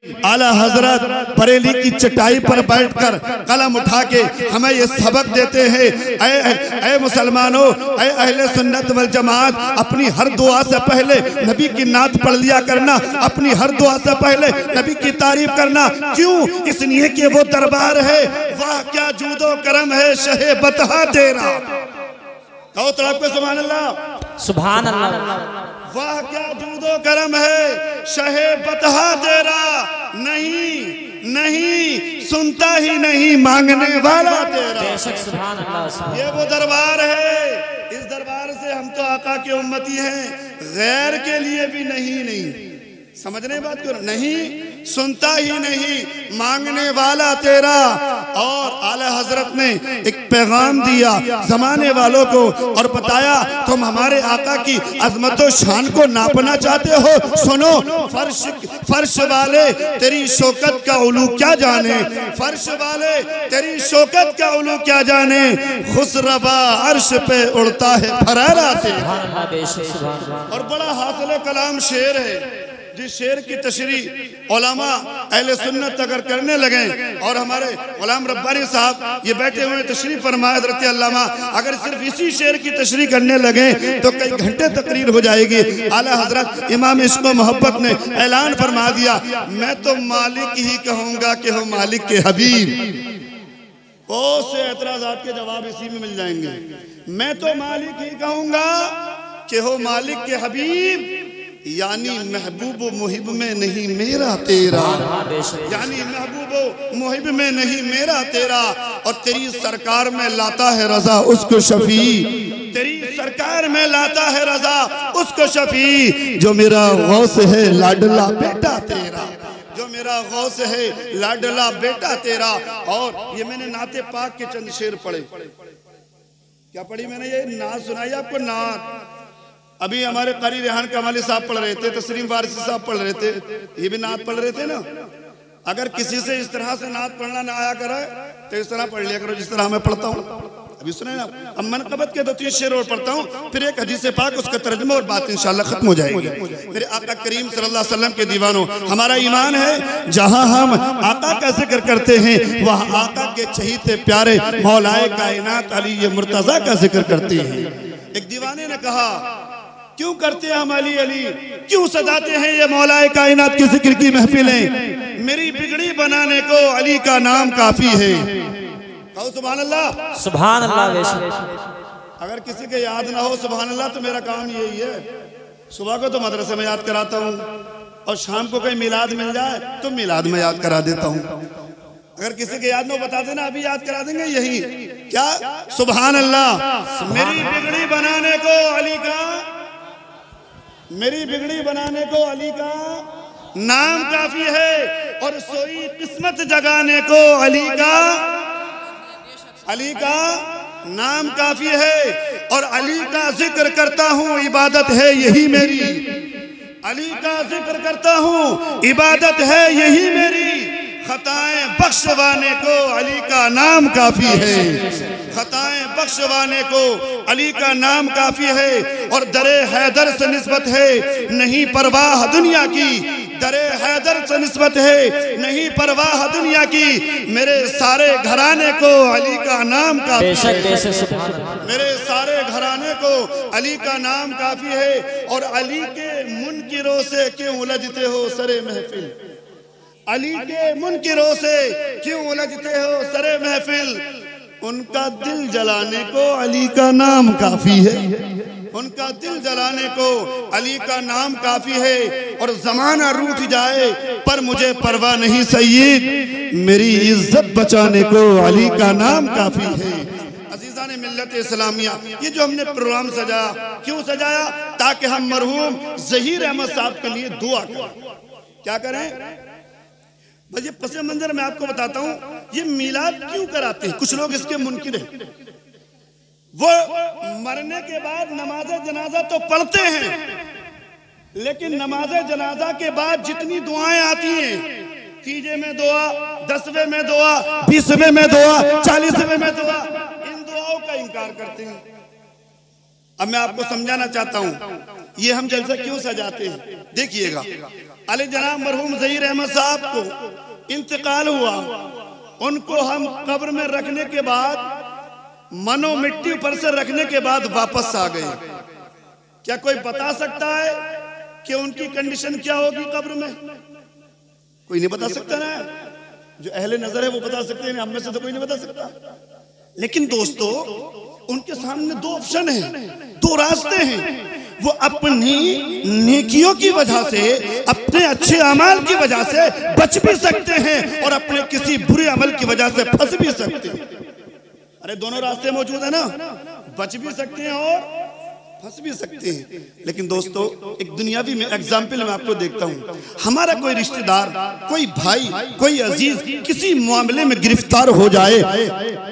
आला हजरत बरेली की चटाई पर बैठकर कलम उठा के हमें ये सबक देते हैं, ऐ मुसलमानों, ऐ अहले सुन्नत वल जमात, अपनी हर दुआ से पहले नबी की नात पढ़ लिया करना, अपनी हर दुआ से पहले नबी की तारीफ करना। क्यों? इसलिए कि वो दरबार है, वाह क्या जूदो करम है शहे बतहा तेरा। कहो तो आपको सुभान अल्लाह, सुभान अल्लाह। वाह क्या जूदो करम है शहे बतहा तेरा, नहीं नहीं सुनता ही नहीं मांगने वाला तेरा। बेशक सुभान अल्लाह। ये वो दरबार है, इस दरबार से हम तो आका के उम्मती हैं, गैर के लिए भी नहीं समझने बात को, नहीं सुनता ही नहीं मांगने वाला तेरा। और आला हजरत ने एक पैगाम दिया जमाने वालों को और बताया, तुम हमारे आका की अजमत और शान को नापना चाहते हो, सुनो, फर्श वाले तेरी शौकत का उलू क्या जाने, फर्श वाले तेरी शौकत का उलू क्या जाने, खुसरबा अर्श पे उड़ता है फरारा तेरा। और बड़ा हासिल कलाम शेर है, जिस शेर की तशरीह उलमा अहले सुन्नत अगर करने लगे, और हमारे गुलाम रब्बानी साहब ये बैठे हुए तशरीह फरमाए हज़रत अल्लामा, अगर सिर्फ इसी शेर की तशरीह करने लगे तो कई घंटे तकरीर हो जाएगी। आला हजरत इमाम इश्क़ व मोहब्बत ने ऐलान फरमा दिया, मैं तो मालिक ही कहूँगा कि हो मालिक के हबीब। बहुत से एतराज़ात के जवाब इसी में मिल जाएंगे। मैं तो मालिक ही कहूँगा कि हो मालिक के हबीब, यानी महबूब मुहिब में नहीं मेरा तेरा, यानी महबूब मुहिब में नहीं मेरा तेरा। और तेरी सरकार में लाता है रजा उसको शफी, तेरी सरकार में लाता है रजा उसको शफी, जो मेरा गौस है लाडला बेटा तेरा, जो मेरा गौस है लाडला बेटा तेरा। और ये मैंने नाते पाक के चंद शेर पढ़े। क्या पढ़ी मैंने? ये नात सुनाई आपको, नात। अभी हमारे कारी रेहान कमाली साहब पढ़ रहे थे, तस्लीम वारिसी साहब पढ़ रहे थे, ये भी नात पढ़ रहे थे ना। अगर किसी से इस तरह से नात पढ़ना ना आया करे तो इस तरह पढ़ लिया करो जिस तरह मैं पढ़ता हूँ। अभी सुने ना, अब मनकबत के 2-3 शेर और पढ़ता हूँ, फिर एक हदीस पाक उसका तर्जुमा और बात इंशाल्लाह खत्म हो जाएगी। मेरे आका करीम सल्लल्लाहु अलैहि वसल्लम के दीवानों, हमारा ईमान है जहाँ हम आका का जिक्र करते हैं वह आका के चहीते प्यारे मौलाए कायनात अली मुर्तजा का जिक्र करते हैं। एक दीवाने ने कहा, क्यों करते हैं हम अली अली, क्यों सजाते हैं ये मौलाए कायनात की जिक्र की महफिलें, मेरी बिगड़ी बनाने को अली का नाम काफी है। कहो सुभान अल्लाह, सुभान अल्लाह। अगर किसी के याद ना हो सुभान अल्लाह तो मेरा काम यही है, सुबह को तो मदरसे में याद कराता हूँ और शाम को कहीं मिलाद मिल जाए तो मिलाद में याद करा देता हूँ। अगर किसी के याद में बता देना, अभी याद करा देंगे यही क्या, सुभान अल्लाह। मेरी बिगड़ी बनाने को अली का, मेरी बिगड़ी बनाने को अली का नाम काफी है, और सोई किस्मत जगाने को अली का नाम काफी है। और अली का जिक्र करता हूँ इबादत है यही मेरी, अली का जिक्र करता हूँ इबादत है यही मेरी, खताएं बख्शवाने को अली का नाम काफी है, खताएं बख्शवाने को अली का नाम काफी है। और दरे हैदर से निस्बत है नहीं परवाह दुनिया की, दरे हैदर से निस्बत है नहीं परवाह दुनिया की, मेरे सारे घराने को अली का नाम काफी है, मेरे सारे घराने को अली का नाम काफी है। और अली के मुनकिरों से क्यों उलझते हो सरे महफिल, अली के मुनकिरों से क्यों उलझते हो सरे महफिल, उनका दिल जलाने को अली का नाम काफी है, उनका दिल जलाने को अली का नाम काफी है। और जमाना रूठ जाए पर मुझे परवाह नहीं सय्यद, मेरी इज्जत बचाने को अली का नाम काफी है। अजीजा ने मिल्लत इस्लामिया, ये जो हमने प्रोग्राम सजाया, क्यों सजाया? ताकि हम मरहूम ज़हीर अहमद साहब के लिए दुआ करें। क्या करें? बस ये पस मंजर मैं आपको बताता हूँ, ये मिलाद क्यों कराते हैं कुछ लोग, इसके मुनकिर हैं। वो मरने के बाद नमाज जनाजा तो पढ़ते हैं, लेकिन नमाज जनाजा के बाद जितनी दुआएं आती हैं, 3 में दुआ, 10वें में दुआ, 20वें में दुआ, 40वें में दुआ, इन दुआओं का इनकार करते हैं। अब मैं आपको समझाना चाहता हूं ये हम जलसा क्यों सजाते हैं। देखिएगा, अली जनाब मरहूम ज़हीर अहमद साहब को इंतकाल हुआ, उनको हम कब्र में रखने के बाद मनो मिट्टी ऊपर से रखने के बाद वापस आ गए। क्या कोई बता सकता है कि उनकी कंडीशन क्या होगी कब्र में? कोई नहीं बता सकता ना। जो अहले नजर है वो बता सकते हैं, हम में से तो कोई नहीं बता सकता। लेकिन दोस्तों, उनके सामने दो ऑप्शन हैं, दो रास्ते हैं। वो अपनी नेकियों की वजह से, अपने अच्छे अमाल की वजह से बच भी सकते हैं और अपने किसी बुरे अमल की वजह से फंस भी सकते हैं। अरे दोनों रास्ते मौजूद है ना, बच भी सकते हैं और फंस भी सकते हैं। लेकिन दोस्तों, एक दुनियावी में एग्जाम्पल मैं आपको देखता हूँ। हमारा कोई रिश्तेदार, कोई भाई, कोई अजीज किसी मामले में गिरफ्तार हो जाए,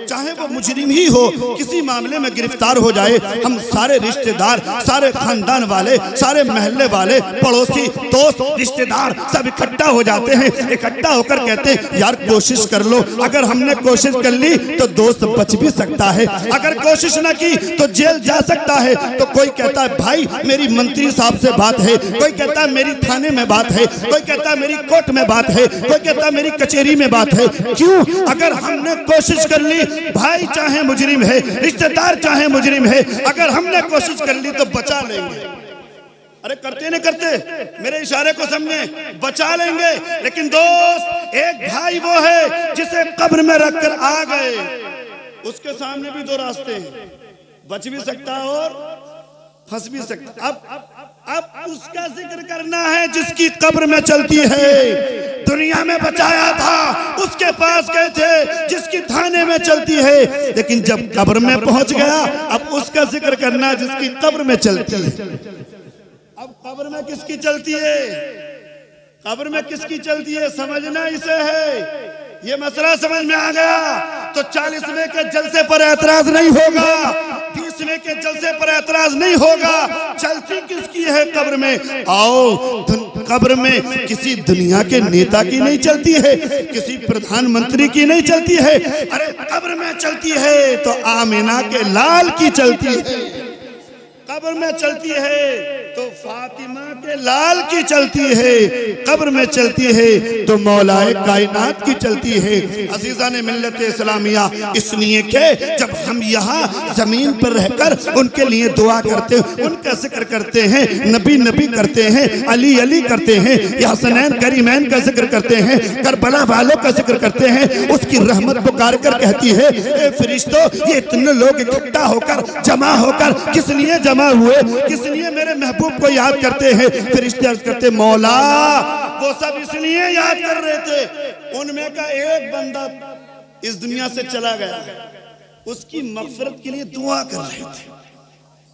चाहे वो मुजरिम ही हो, किसी मामले में गिरफ्तार हो जाए, हम सारे रिश्तेदार, सारे खानदान वाले, सारे महल्ले वाले, पड़ोसी, दोस्त, रिश्तेदार सब इकट्ठा हो जाते हैं। इकट्ठा होकर कहते हैं यार कोशिश कर लो, अगर हमने कोशिश कर ली तो दोस्त बच भी सकता है, अगर कोशिश ना की तो जेल जा सकता है। तो कोई कहता है भाई मेरी मंत्री साहब से बात है, कोई कहता है मेरी थाने में बात है, कोई कहता है मेरी कोर्ट में बात है, कोई कहता है मेरी कचहरी में बात है। क्यों? अगर हमने कोशिश कर ली, भाई चाहे मुजरिम है, रिश्तेदार चाहे मुजरिम है, अगर हमने कोशिश कर ली तो बचा लेंगे। अरे करते नहीं करते, मेरे इशारे को समझे, बचा लेंगे। लेकिन दोस्त, एक भाई वो है जिसे कब्र में रखकर आ गए, उसके सामने भी दो रास्ते हैं, बच भी सकता है और फंस भी सकता। अब उसका जिक्र करना है जिसकी कब्र में चलती है। दुनिया में बचाया था, उसके पास गए थे जिसकी थाने में चलती है, लेकिन जब कब्र में पहुंच गया अब उसका जिक्र करना जिसकी कब्र में चलती है। अब कब्र में किसकी चलती है? कब्र में किसकी चलती है समझना इसे है। ये मसला समझ में आ गया तो 40वें के जलसे पर एतराज नहीं होगा, 20वें के जलसे पर एतराज नहीं होगा। चलती किसकी है कब्र में? आओ, कब्र में किसी दुनिया के नेता की नहीं चलती है, किसी प्रधानमंत्री की नहीं चलती है। अरे कब्र में चलती है तो आमिना के लाल की चलती है, कब्र में चलती है तो फातिमा के लाल की चलती है, कब्र में चलती है तो मौलाए कायनात की चलती है। अजीज़ान मिल्लत इस्लामिया, इसलिए कि जब हम यहाँ जमीन पर रहकर उनके लिए दुआ करते हैं, उनका जिक्र करते हैं, नबी नबी करते हैं, अली अली करते हैं, या हसनैन करीमैन का जिक्र करते हैं, करबला वालों का जिक्र करते हैं, उसकी रहमत पुकार कर कहती है ए फरिश्तों, ये इतने लोग इकट्ठा होकर जमा होकर किस लिए जमा हुए, किस लिए मेरे महबूब को याद करते हैं? फरिश्ते अर्ज़ करते मौला, वो सब इसलिए याद कर रहे थे, उनमें का एक बंदा इस दुनिया से चला गया, उसकी मग़फ़िरत के लिए दुआ कर रहे थे।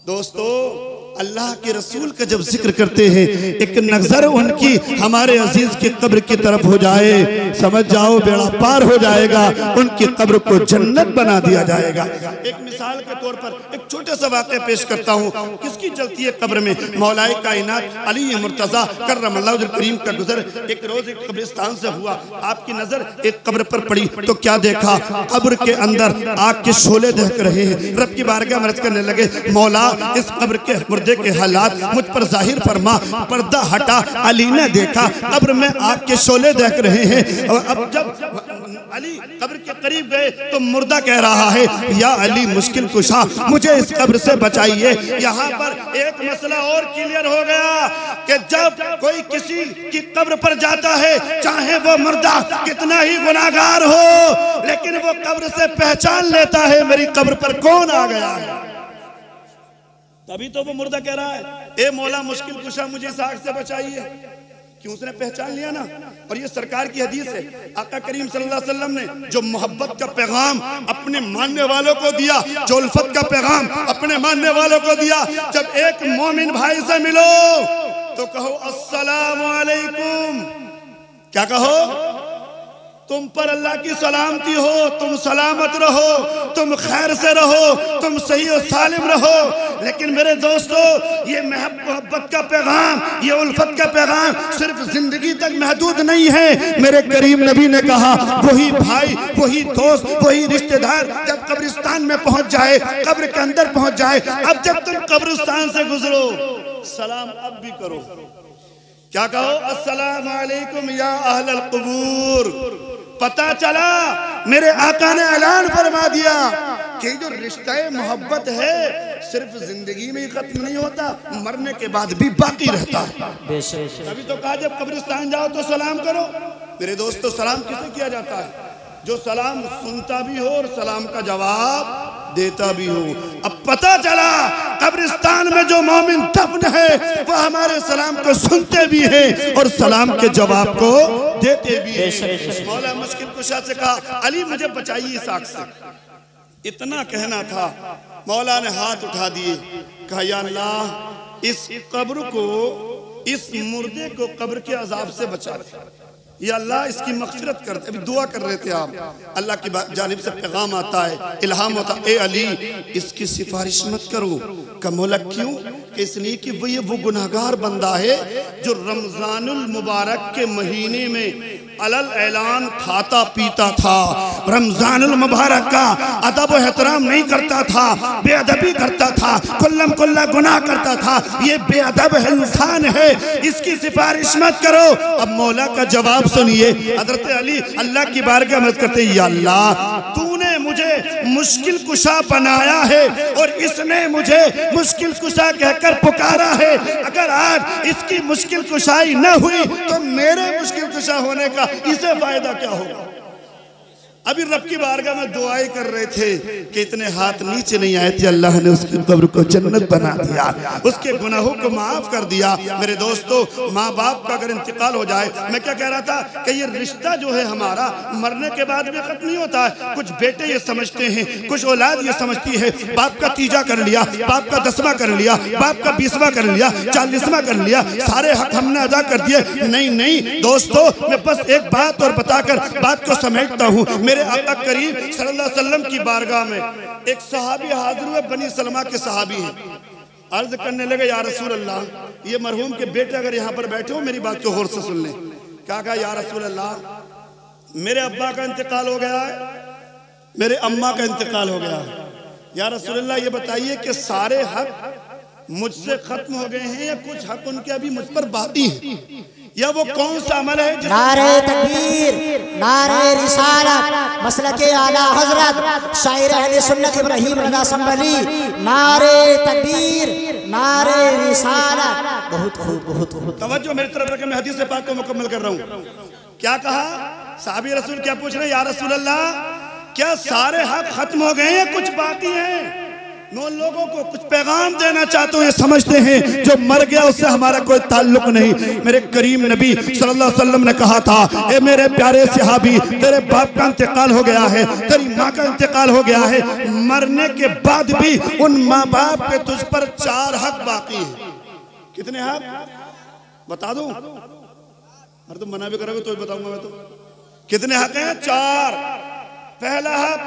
दोस्तों, अल्लाह के रसूल का जब जिक्र करते हैं, एक नजर उनकी हमारे अजीज की कब्र की तरफ हो जाए, समझ जाओ बेड़ा पार हो जाएगा, उनकी कब्र को जन्नत बना दिया जाएगा। एक मिसाल के तौर पर एक छोटा सा वाक़या पेश करता हूँ। किसकी चलती है कब्र में? मौलाए कायनात अली मुर्तज़ा कर्रमल्लाहु वजहहु करीम का गुजर एक रोज एक कब्रिस्तान से हुआ। आपकी नजर एक कब्र पर पड़ी तो क्या देखा? कब्र के अंदर आग के शोले दहक रहे हैं। रब की बारगाह में अर्ज़ करने लगे, मौला इस कब्र के मुर्दे के हालात मुझ पर जाहिर फरमा। पर्दा हटा, अली ने देखा कब्र में आग के शोले दहक रहे हैं। और अब जब अली कब्र के करीब गए तो मुर्दा कह रहा है, या अली मुश्किल कुशा, मुझे इस कब्र से बचाइए। यहाँ पर एक मसला और क्लियर हो गया कि जब कोई किसी की कब्र पर जाता है, चाहे वो मुर्दा कितना ही गुनाहगार हो, लेकिन वो कब्र से पहचान लेता है मेरी कब्र पर कौन आ गया है। तभी तो वो मुर्दा कह रहा है, ए मौला मुश्किल कुशा, मुझे इस आग से बचाइए। क्यों? उसने पहचान लिया ना। और ये सरकार की हदीस है, आका करीम सल्लल्लाहु अलैहि वसल्लम ने जो मोहब्बत का पैगाम अपने मानने वालों को दिया, जो उल्फत का पैगाम अपने मानने वालों को दिया, जब एक मोमिन भाई से मिलो तो कहो अस्सलामु अलैकुम। क्या कहो? तुम पर अल्लाह की सलामती हो, तुम सलामत रहो, तुम खैर से रहो, तुम सही और सालिम रहो। लेकिन मेरे दोस्तों, ये मोहब्बत का पैगाम, ये उल्फत का पैगाम सिर्फ जिंदगी तक महदूद नहीं है। मेरे करीम नबी ने कहा, वही भाई, वही दोस्त, वही रिश्तेदार जब कब्रिस्तान में पहुंच जाए, कब्र के अंदर पहुंच जाए, अब जब तुम कब्रिस्तान से गुजरो, सलाम अब भी करो। क्या कहो? अस्सलाम वालेकुम या अहलल कुबूर। पता चला मेरे आका ने ऐलान फरमा दिया कि जो रिश्ता मोहब्बत है सिर्फ जिंदगी में ही खत्म नहीं होता, मरने के बाद भी बाकी रहता है। अभी तो कहा जब कब्रिस्तान जाओ तो सलाम करो। मेरे दोस्तों, सलाम किसे किया जाता है? जो सलाम सुनता भी हो और सलाम का जवाब देता भी हो। अब पता चला कब्रिस्तान में जो मोमिन दफन है वह हमारे सलाम को सुनते भी हैं और सलाम के जवाब को देते भी हैं। मौला मुश्किल कुशा से कहा, अली मुझे बचाइए इस आग से। इतना कहना था, मौला ने हाथ उठा दिए, कहा या अल्लाह इस कब्र को, इस मुर्दे को कब्र के अजाब से बचा दे, या अल्लाह इसकी मग़फ़िरत कर दे। अभी दुआ कर रहे थे आप, अल्लाह की जानिब से पैगाम आता है, इल्हाम होता है, ए अली इसकी सिफारिश मत करो। का मौला क्यों? कि इसलिए कि वो गुनहगार बंदा है जो रमजानुल मुबारक के महीने में अलल ऐलान खाता पीता था, रमजानुल मुबारक का अदब व एहतराम नहीं करता था, बेअदबी करता था, कुल्लम कुल्ला गुनाह करता था। ये बेअदब इंसान है, इसकी सिफारिश मत करो। अब मौला का जवाब सुनिए। हज़रत अली अल्लाह की बारगाह में करते, या अल्लाह तूने मुझे मुश्किल कुशा बनाया है और इसने मुझे मुश्किल कुशा कहकर पुकारा है। अगर आज इसकी मुश्किल कुशाई न हुई तो मेरे मुश्किल कुशा होने का इसे फायदा क्या होगा? अभी रब की बारगाह में दुआएं कर रहे थे कि इतने हाथ नीचे नहीं आए थे, अल्लाह ने उसकी कब्र को जन्नत बना दिया, उसके गुनाहों को माफ कर दिया। मेरे दोस्तों, माँ बाप का अगर इंतकाल हो जाए, मैं क्या कह रहा था कि ये रिश्ता जो है हमारा मरने के बाद भी खत्म नहीं होता है। कुछ बेटे ये समझते हैं, कुछ औलाद ये समझती है, बाप का तीजा कर लिया, बाप का 10वां कर लिया, बाप का 20वां कर लिया, 40वां कर लिया, सारे हक हमने अदा कर दिए। नहीं नहीं दोस्तों, मैं बस एक बात और बताकर बात को समेटता हूँ। मेरे आका करीम सल्लल्लाहु अलैहि वसल्लम की बारगाह में एक सहाबी हाजिर हुए, बनी सलमा के सहाबी हैं। अर्ज करने लगे, या रसूल अल्लाह, ये मरहूम के बेटे अगर यहाँ पर बैठे हो मेरी बात को गौर से सुन लें। क्या कहा? या रसूल अल्लाह, मेरे अब्बा का इंतकाल हो गया है, मेरे अम्मा का इंतकाल हो गया है। या रसूल अल्लाह, ये बताइए कि सारे हक मुझसे खत्म हो गए हैं या कुछ हक उनके अभी मुझ पर बाकी हैं, या वो कौन सा अमल है? नारे तकबीर, नारे रिसालत, मसलके आला हजरत शायर अहले सुन्नत इब्राहिम रज़ा संभली, नारे तकबीर, नारे रिसालत। बहुत खूब, बहुत खूब। तवज्जो मेरी तरफ रखें, मैं हदीस पाक को मुकम्मल कर रहा हूँ। क्या कहा साहबी रसूल? क्या पूछ रहे? या रसूल अल्लाह, क्या सारे हक खत्म हो गए हैं, कुछ बाकी हैं? मैं उन लोगों को कुछ पैगाम देना चाहता हूँ, ये समझते हैं जो मर गया उससे हमारा कोई ताल्लुक नहीं। मेरे करीम नबी सल्लल्लाहु अलैहि वसल्लम ने कहा था, ए मेरे प्यारे सहाबी, तेरे बाप का इंतकाल हो गया है, तेरी माँ का इंतकाल हो गया है, मरने के बाद भी उन माँ बाप के तुझ पर 4 हक बाकी है। कितने हक बता दूं? अरे तुम मना भी करोगे तो बताऊंगा मैं तो। कितने हक हैं? 4। पहला हक,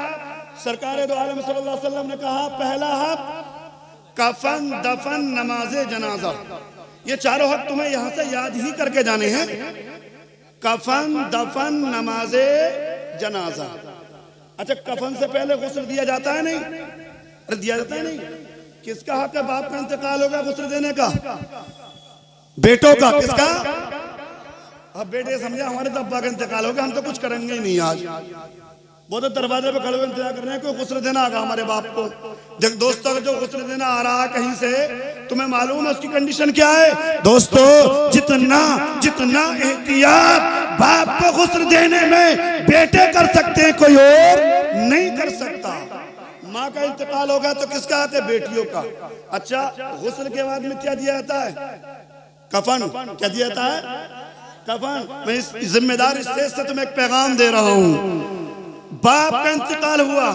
सरकार दो आलम सल्लल्लाहु अलैहि वसल्लम ने कहा, पहला हक कफन, दफन, नमाजे जनाजा। ये चारों हक तुम्हें यहां से याद ही करके जाने हैं। कफन, दफन, नमाजे जनाजा। अच्छा, कफन से पहले गुस्ल दिया जाता है? नहीं। अरे दिया जाता है नहीं? किसका हक है? बाप का इंतकाल होगा गुस्ल देने का, बेटों का। किसका? अब बेटे समझे हमारे तो अब्बा का इंतकाल होगा, हम तो कुछ करेंगे ही नहीं। आज वो तो दरवाजे पे खड़े हुए इंतजार कर रहे हैं कोई गुस्ल देना आगा हमारे बाप को। जब दोस्तों जो गुस्ल देना आ रहा है कहीं से, तुम्हें मालूम है उसकी कंडीशन क्या है? दोस्तों, जितना जितना एहतियात बाप को गुस्ल देने में बेटे कर सकते हैं, कोई और नहीं कर सकता। माँ का इंतकाल होगा तो किसका हक है? बेटियों का। अच्छा, गुस्ल के बाद में क्या दिया जाता है? कफन। क्या दिया जाता है? कफन। मैं इस जिम्मेदार स्टेज से तुम्हें एक पैगाम दे रहा हूँ। बाप का इंतकाल हुआ,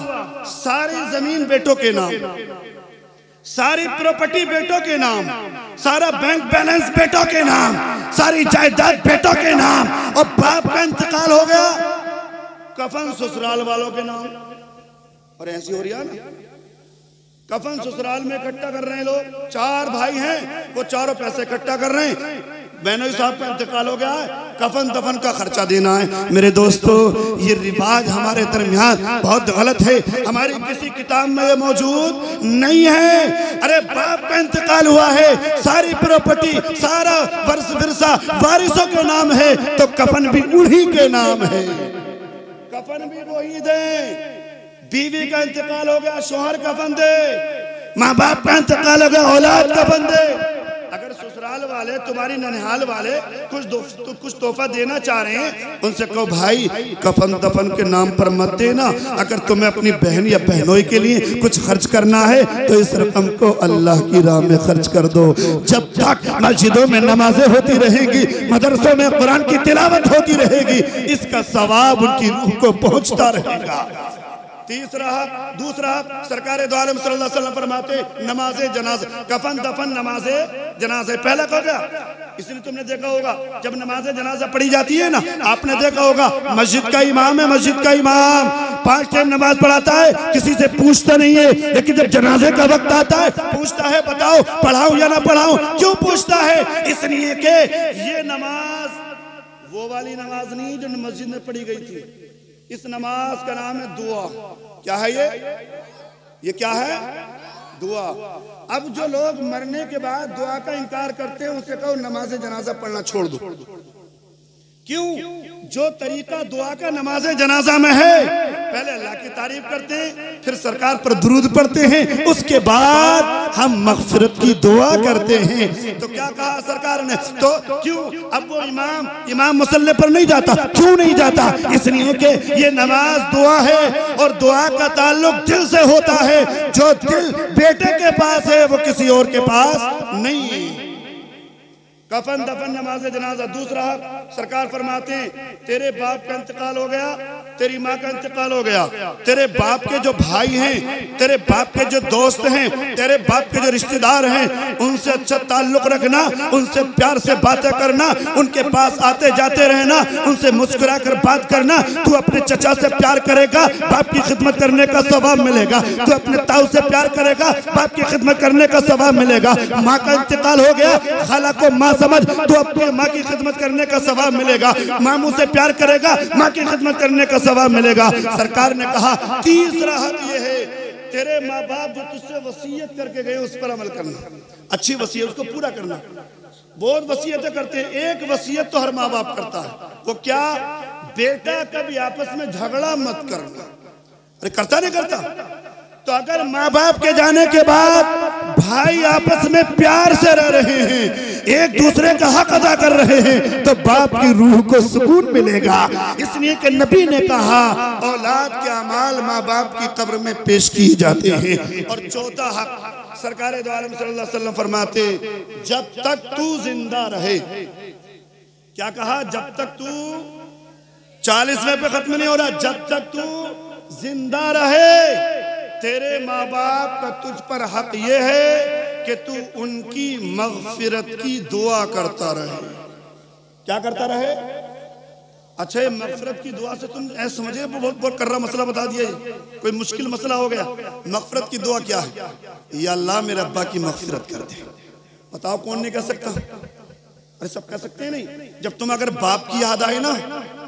सारी जमीन बेटों के नाम, सारी प्रॉपर्टी बेटों के नाम, सारा बैंक बैलेंस बेटों के नाम, सारी जायदाद बेटों के नाम, और बाप का इंतकाल हो गया कफन ससुराल वालों के नाम, और ऐसी हो रही है ना, कफन ससुराल में इकट्ठा कर रहे हैं लोग। 4 भाई हैं, वो चारों पैसे इकट्ठा कर रहे हैं। बहनोई साहब का इंतकाल हो गया है, कफन दफन का खर्चा देना है। मेरे दोस्तों, ये रिवाज हमारे दरमियान बहुत गलत है, हमारी किसी किताब में ये मौजूद नहीं है। अरे बाप का इंतकाल हुआ है, सारी प्रॉपर्टी, सारा वर्ष विरसा वारिसों के नाम है, तो कफन भी उन्हीं के नाम है, कफन भी वही दे। बीवी का इंतकाल हो गया, शोहर कफन दे। माँ बाप का इंतकाल हो गया, औलाद कफन दे। अगर ससुराल वाले, तुम्हारी ननिहाल वाले कुछ तोहफा देना चाह रहे हैं, उनसे कहो भाई कफन दफन के नाम पर मत देना। अगर तुम्हें अपनी बहन या बहनोई के लिए कुछ खर्च करना है तो इस रकम को अल्लाह की राह में खर्च कर दो। जब तक मस्जिदों में नमाजें होती रहेंगी, मदरसों में कुरान की तिलावत होती रहेगी, इसका सवाब उनकी रूह को पहुंचता रहेगा। तीसरा हक, दूसरा हक, सरकार दो आलम सल्लल्लाहु अलैहि वसल्लम फरमाते नमाजे जनाजा, कफन दफन नमाजे जनाजे पहला हो गया। इसलिए तुमने देखा होगा जब नमाजे जनाजा पढ़ी जाती है ना, आपने देखा होगा मस्जिद का इमाम है, मस्जिद का इमाम 5 टाइम नमाज पढ़ाता है, किसी से पूछता नहीं है। लेकिन जब जनाजे का वक्त आता है पूछता है, बताओ पढ़ाऊं या ना पढ़ाऊं। क्यों पूछता है? इसलिए कि ये नमाज वो वाली नमाज नहीं जो मस्जिद में पढ़ी गई थी। इस नमाज का नाम है दुआ। क्या है ये क्या है? दुआ। अब जो लोग मरने के बाद दुआ का इनकार करते हैं, उनसे कहो नमाज जनाजा पढ़ना छोड़ दो। क्यों? जो तरीका दुआ का नमाज जनाजा में है, पहले अल्लाह की तारीफ करते हैं, फिर सरकार पर दुरूद पढ़ते हैं, उसके बाद हम मग़फ़िरत की दुआ करते हैं। तो क्या कहा सरकार ने? तो क्यों अब वो इमाम मुसल्ले पर नहीं जाता? क्यों नहीं जाता? इसलिए कि ये नमाज दुआ है, और दुआ का ताल्लुक दिल से होता है। जो दिल बेटे के पास है वो किसी और के पास नहीं है। कफन दफन नमाज जनाजा। दूसरा सरकार फरमाते हैं तेरे बाप का इंतकाल हो गया, तेरी माँ का इंतकाल हो गया, तेरे बाप के जो भाई हैं, तेरे बाप के जो दोस्त हैं, तेरे बाप के जो रिश्तेदार हैं, उनसे अच्छा ताल्लुक रखना, उनसे प्यार से बातें करना, उनके पास आते जाते रहना, उनसे मुस्कुरा कर बात करना। तू अपने चचा से प्यार करेगा, बाप की खिदमत करने का सवाब मिलेगा। तू अपने ताऊ से प्यार करेगा, बाप की खिदमत करने का सवाब मिलेगा। माँ का इंतकाल हो गया, खाला को माँ समझ, तो अपनी माँ की खिदमत करने का सवाब मिलेगा। मामू से प्यार करेगा, माँ की खिदमत करने का सवाब मिलेगा। सरकार ने कहा तीसरा हक ये है, तेरे माँ बाप जो तुझसे वसीयत करके गए उस पर अमल करना। अच्छी वसीयत उसको पूरा करना। बहुत वसीयतें करते हैं, एक वसीयत तो हर माँ बाप करता है, वो क्या? बेटा कभी आपस में झगड़ा मत करना। अरे करता नहीं करता? तो अगर माँ बाप के जाने के बाद भाई आपस में प्यार से रह रहे हैं, एक दूसरे का हक अदा कर रहे हैं, तो बाप की रूह को सुकून मिलेगा। इसलिए कि नबी ने कहा औलाद के अमाल माँ बाप की कब्र में पेश किए जाते हैं। और चौथा हक सरकार दो आलम सल्लल्लाहु अलैहि वसल्लम फरमाते जब तक तू जिंदा रहे। क्या कहा? जब तक तू 40वें पे खत्म नहीं हो रहा, जब तक तू जिंदा रहे तेरे माँ बाप का तुझ पर हक ये है कि तू उनकी मग़फ़िरत की दुआ करता रहे। क्या करता रहे? अच्छा, मग़फ़िरत की दुआ से तुम ऐसे समझे बहुत कर्रा मसला बता दिया, कोई मुश्किल मसला हो गया। मग़फ़िरत की दुआ क्या है? या अल्लाह मेरे अब्बा की मग़फ़िरत कर दे। बताओ कौन नहीं कर सकता? अरे सब कह सकते हैं नहीं। जब तुम अगर बाप की याद आए ना,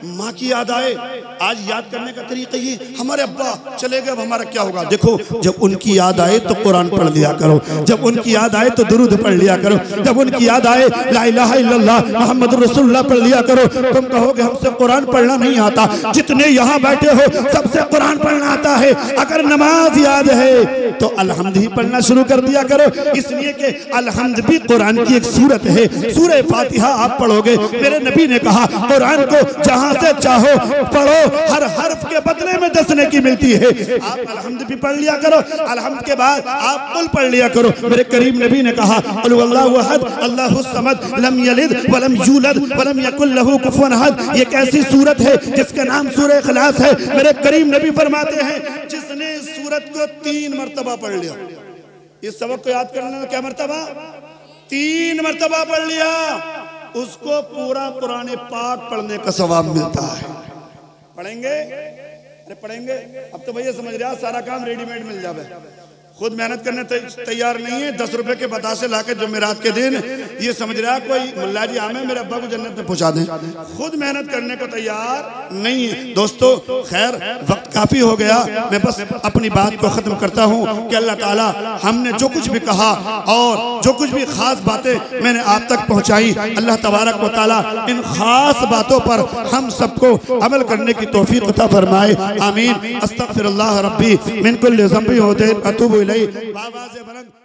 माँ की याद आए, आज याद करने का तरीका ये, हमारे अब्बा चले गए अब हमारा क्या होगा? देखो जब उनकी याद आए तो कुरान पढ़ लिया करो, जब उनकी याद आए तो दुरूद पढ़ लिया करो, जब उनकी याद आए ला इलाहा इल्लल्लाह मुहम्मदुर रसूलुल्लाह पढ़ लिया करो। तुम कहोगे हमसे कुरान पढ़ना नहीं आता, जितने यहाँ बैठे हो सबसे कुरान पढ़ना आता है। अगर नमाज याद है तो अलहम्द ही पढ़ना शुरू कर दिया करो, इसलिए कि अलहम्द भी कुरान की एक सूरत है। सूरह फातिहा आप पढ़ोगे, मेरे नबी ने कहा कुरान को जहां से चाहो पढ़ो, हर हर्फ के बदले में 10 नेकी मिलती है। आप अलहम्द भी पढ़ लिया करो, अलहम्द के बाद आप कुल पढ़ लिया करो। मेरे करीम नबी ने कहा कुल हुवल्लाहु अहद अल्लाहुस समद लम यलिद वलम यूलद वलम यकुल लहू कुफुवन अहद। ये कैसी सूरत है जिसका नाम सूरह इखलास है। मेरे करीम नबी फरमाते हैं जिसने इस सूरत को 3 मरतबा पढ़ लिया, इस सबक को याद करने में क्या मरतबा? 3 मरतबा पढ़ लिया, उसको पूरा कुरान पाक पढ़ने का सवाब मिलता है। पढ़ेंगे? अरे पढ़ेंगे। अब तो भैया समझ रहा सारा काम रेडीमेड मिल जावे, खुद मेहनत करने तैयार नहीं है। 10 रुपए के बतासे लाके जुमेरात के दिन ये समझ रहा कोई मुल्ला जी आमे मेरे अब्बा को जन्नत में पहुंचा दें, खुद मेहनत करने को तैयार नहीं है। दोस्तों खैर वक्त काफी हो गया, मैं बस अपनी बात को खत्म करता हूँ कि अल्लाह ताला हमने जो कुछ भी कहा और जो कुछ भी खास बातें मैंने आप तक पहुँचाई, अल्लाह तबारक व तआला इन खास बातों पर हम सबको अमल करने की तौफीक अता फरमाए। आमीन। अस्तगफिरुल्लाह रब्बी मिन कुल्लि ज़ंबि व अतूबु इलैहि। बाबा से बुलंद